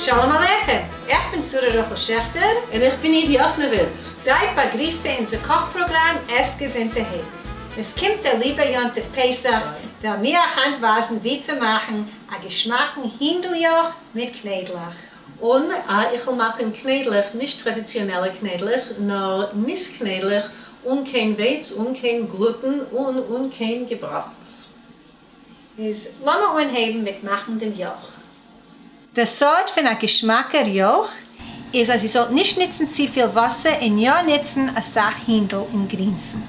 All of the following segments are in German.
Shalom Aleichem, ich bin Rukhl Schaechter und ich bin Jochnowitz. Seid begrüßt in unser Kochprogramm Essgesinntheit. Es kommt der liebe Jontef Pesach, weil wir handweisen, wie zu machen, ein geschmacken Hindujoch mit Knädelach. Und ich will machen Knädelach, nicht traditionelle Knädelach, nur nicht Knädelach, und kein Weiz, und kein Gluten und kein Gebrokts. Lass mal anheben mit machendem Joch. Der Sort von einem geschmacker Joch ist, dass ihr nicht nützen zu viel Wasser und ja nützen eine Sachhindel in Grinsen.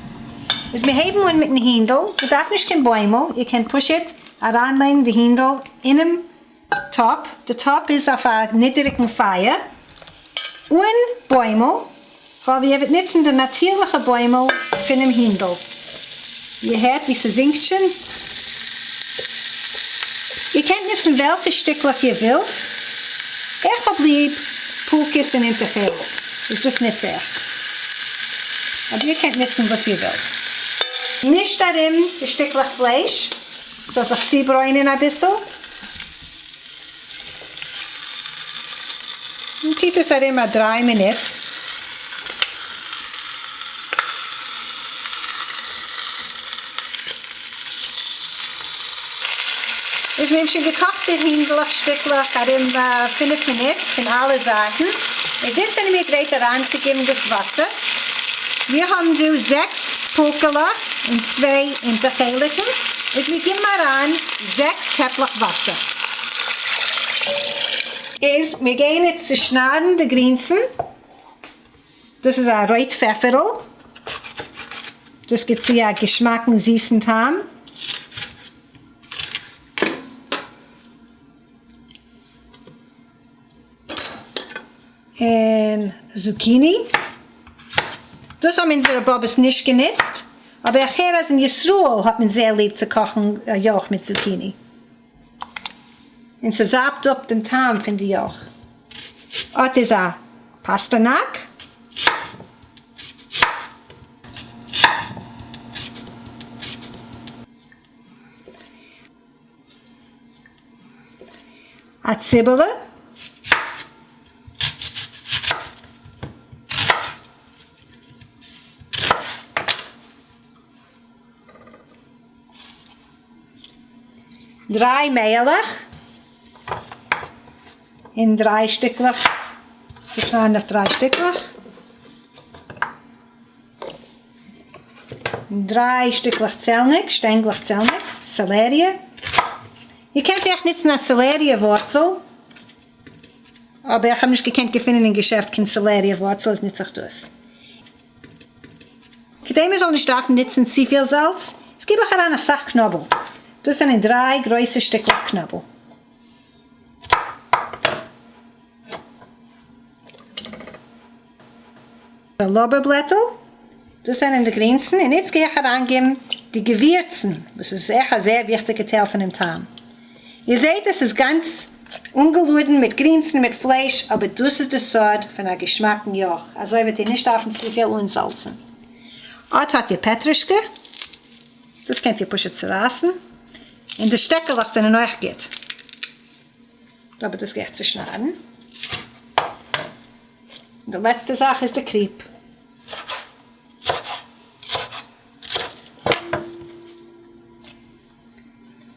Also wir heben uns mit dem Hindel, du darfst nicht kein Bäumel, ihr könnt pushen, heranlegen die Hindel in dem Top. Der Top ist auf einem niedrigen Feuer. Und Bäumel, weil wir nutzen den natürlichen Bäumel von dem Hindel. Ihr hört, wie sie singt schon. Ihr könnt nutzen, welches Stückchen ihr wollt. Ich habe lieb Pulkis und Interfell. Das ist nicht sehr. Aber ihr könnt nutzen, was ihr wollt. Mischt darin ein Stückchen Fleisch, so sich zubräunen ein bisschen. Und tut es darin mal 3 Minuten. Ich nehme schon gekochte Hindlachstückchen darin 5 Minuten von allen Seiten. Jetzt sind wir bereit heranzugeben das Wasser. Wir haben 6 Pulkelach und 2 Interfällchen. Und wir geben ran 6 Teppich Wasser. Wir gehen jetzt zu schneiden die Grinsen. Das ist ein Reutpfefferl. Das gibt sie ja Geschmack und süßen haben. Und Zucchini. Das haben unsere Babys nicht genutzt. Aber hier in Yisroel hat man sehr lieb zu kochen Joch mit Zucchini. Und sie sabt ab den Tarn von dem Joch. Das ist ein Pasternak. Eine Zwiebel. Drei Mehlach in 3 Stückchen, zu schneiden auf 3 Stückchen. 3 Stückchen Zellnik, Stänglich Zellnik, Sellerie. Ihr könnt echt nicht eine Selleriewurzel, aber ich habe nicht gekannt gefunden im Geschäft keine Selleriewurzel, ist nicht so das. Gedem soll nicht davon nützen zu viel Salz. Es gibt auch eine Sache Knoblauch. Das sind 3 große Stückchen Knoblauch. Die Lorbeerblätter, das sind die Grinsen. Und jetzt gehe ich herangeben die Gewürzen. Das ist echt ein sehr wichtiger Teil von dem Tarn. Ihr seht, es ist ganz ungeluden mit Grinsen, mit Fleisch, aber das ist das Sort von einem geschmackten Joch. Also ihr wird ihr nicht davon zu viel unsalzen. Dort hat ihr Petrischke. Das könnt ihr pushen zerrasen. In der Steckelach sind noch geht. Aber das geht zu schneiden. Und die letzte Sache ist der Krieb.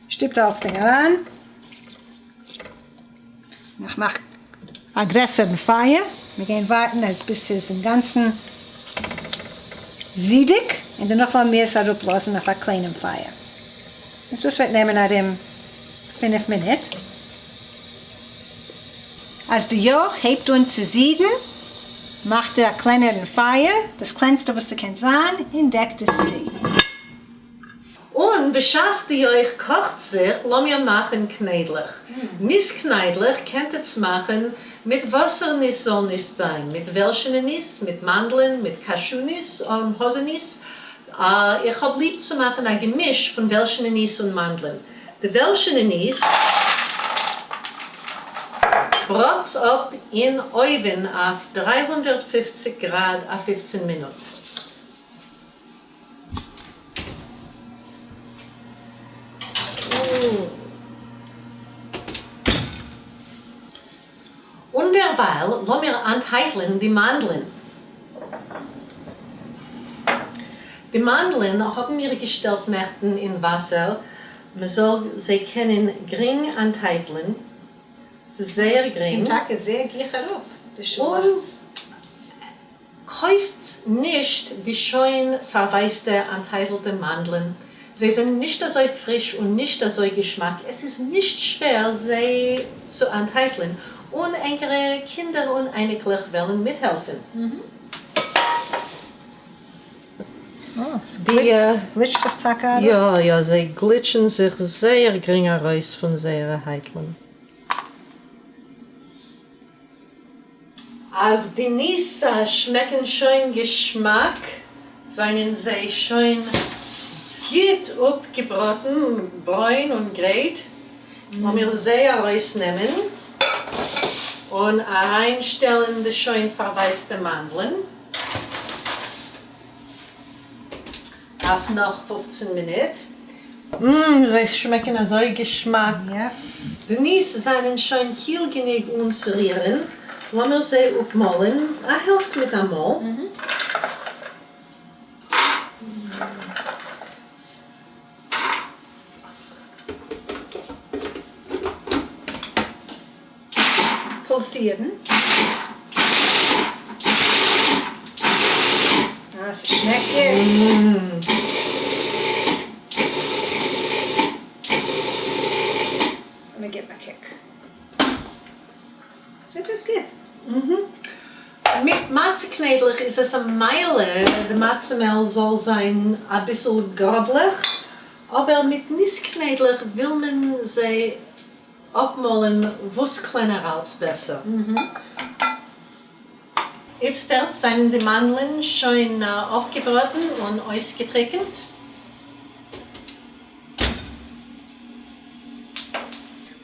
Stippt alles Ding ran. Ich mache ein größeren Feuer. Wir gehen warten, bis es im Ganzen siedig und dann noch mal mehr herablassen auf einem kleinen Feuer. Das wird nehmen nach dem 5 Minuten. Als der Joch hebt uns zu sieden, macht er ein kleineren Feuer, das kleinste, was ihr könnt sagen, und deckt es zu. Und beschast die euch kocht sich, lass mir machen Knädelach. Nicht Knädelach könnt ihr es machen mit Wassernis soll nicht sein, mit Welschenis, mit Mandeln, mit Cashewnis und Haselnis. Ich habe lieb zu machen ein Gemisch von Welschenis und Mandeln. Die Welschenis brot ab in Oven auf 350 Grad auf 15 Minuten. Und derweil lassen wir anheiteln die Mandeln. Die Mandeln haben wir gestellt Nächten in Wasser. Man soll sie können gering anheiteln. Sie ist sehr gering. Den Tag ist sehr gleich herab. Und kauft nicht die schön verwaiste, anheitelte Mandeln. Sie sind nicht so frisch und nicht so Geschmack. Es ist nicht schwer, sie zu anheiteln. Und einige Kinder und Einiglich wollen mithelfen. Oh, Die glitscht sich Tag an. ja, sie glitschen sich sehr gering heraus von ihrer Heiteln. Als die Nis schmecken schön Geschmack, seien sie schön gut abgebraten, braun und grät. Und wir sie rausnehmen und reinstellen die schön verwaiste Mandeln. Auf noch 15 Minuten. Sie schmecken so Geschmack. Ja. Die Nis sind schön kühl genug umzurühren. Lassen wir sie aufmalen. Eine Hälfte mit einmal. Pulsieren. Ah, es schmeckt jetzt. Let me get my kick. Sieht das gut? Mit Matzah-Knädlich ist es eine Meile. Der Matzahmehl soll sein ein bisschen groblich. Aber mit Nis-Knädlich will man sie abmalen, was kleiner als besser. Jetzt sind die Mandeln schön abgebraten und ausgetrocknet.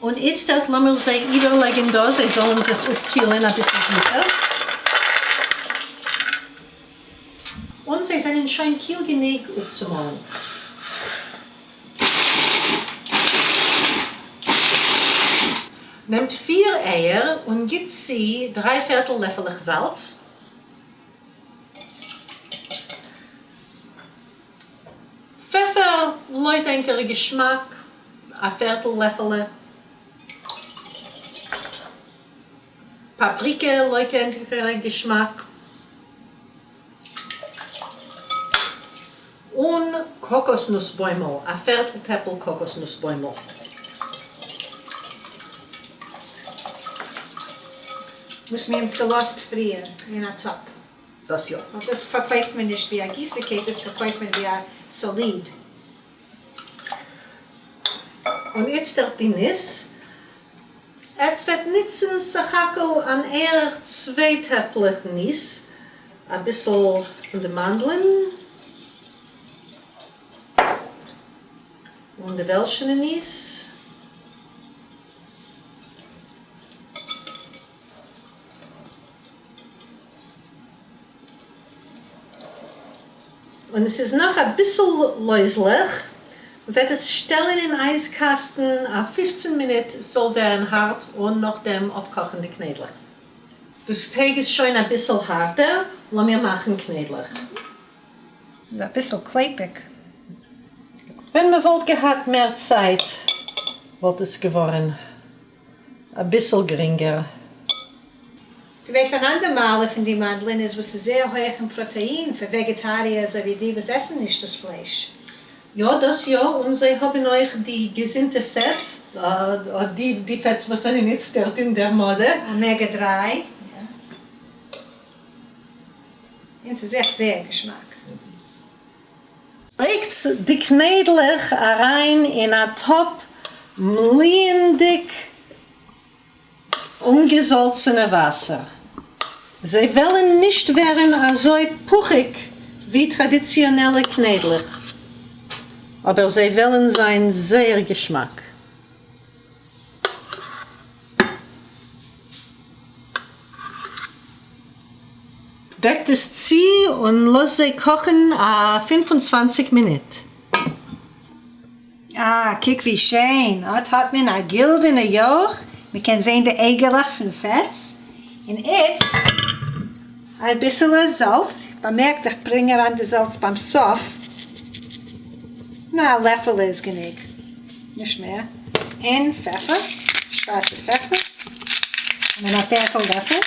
Und jetzt lassen wir sie überlegen da, sie sollen sich abkühlen ein bisschen weiter. Und sie sind schön kühl genug aufzumalen. Nehmt 4 Eier und gibt sie 3/4 Löffel Salz. Pfeffer, leuteinker Geschmack, 1/4 Löffel. Paprika, leuteinker Geschmack. Und Kokosnussbäumel, 1/4 Teppel Kokosnussbäumel. Muss man zuerst frieren in einer Topf. Das ja. Und das verkauft man nicht wie ein Gießekäse, das verkauft man wie ein Solid. Und jetzt der Nis. Jetzt wird nützen Schaechter an eher 2 Teppel Nis. Ein bisschen von den Mandeln. Und die welschen Nis. Und es ist noch ein bisschen läuslich. Wird es stellen in Eiskasten, auf 15 Minuten soll werden hart und nach dem abkochende Knädlich. Das Teig ist schon ein bisschen harter, lassen wir machen Knädlich. Das ist ein bisschen klebrig. Wenn man wollte gehabt mehr Zeit, wird es geworden ein bisschen geringer. Du weißt, ein andermal von den Mandeln ist, was sehr hoch in Protein für Vegetarier, so wie die, was essen nicht das Fleisch. Ja, das ja. Und sie haben euch die gesinnte Fetts, die Fetts, was sind nicht stört in der Mode. Omega-3. Ja. Das ist echt sehr Geschmack. Legt die Knädlich rein in ein Topf, mliendick ungesalzene Wasser. Sie wollen nicht werden so puchig wie traditionelle Knädlich. Aber sie wollen sein sehr Geschmack. Deckt es zu und lasst sie kochen 25 Minuten. Ah, kijk wie schön. Dat hat man ein gildene Joch. Wir können sehen die Eigelach von Fetts. Und jetzt ein bisschen Salz. Man merkt, ich bringe an das Salz beim Sof. Na, ein Löffel ist genug. Nicht mehr. Und Pfeffer, schwarzer Pfeffer. Und ein Viertel-Löffel.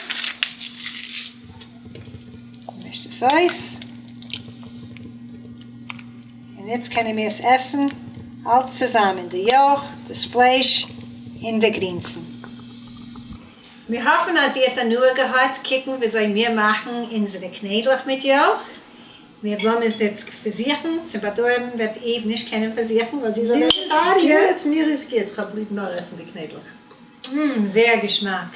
Mischt das aus. Und jetzt können wir es essen. Alles zusammen. Der Joch, das Fleisch und die Grinsen. Wir hoffen, dass ihr es nur gehört, kicken, wie soll wir machen unsere Knädel mit Joch. Wir wollen es jetzt versichern. Salvadoren wird Eve nicht kennen versichern, weil sie so Vegetarier ist. Mir ist geht, ich habe lieber noch essen die Knädel. Sehr Geschmack.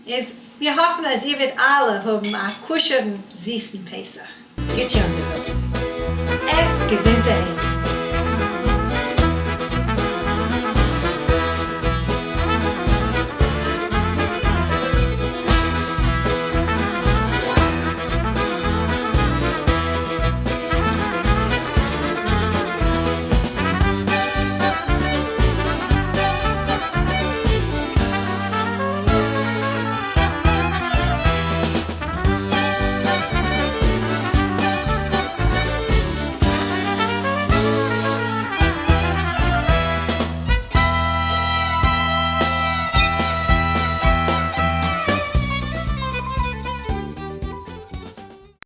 Wir hoffen, dass ihr wird alle haben einen kuscheligen, süßen Pesach. Geht schon. Es gesunde Hände.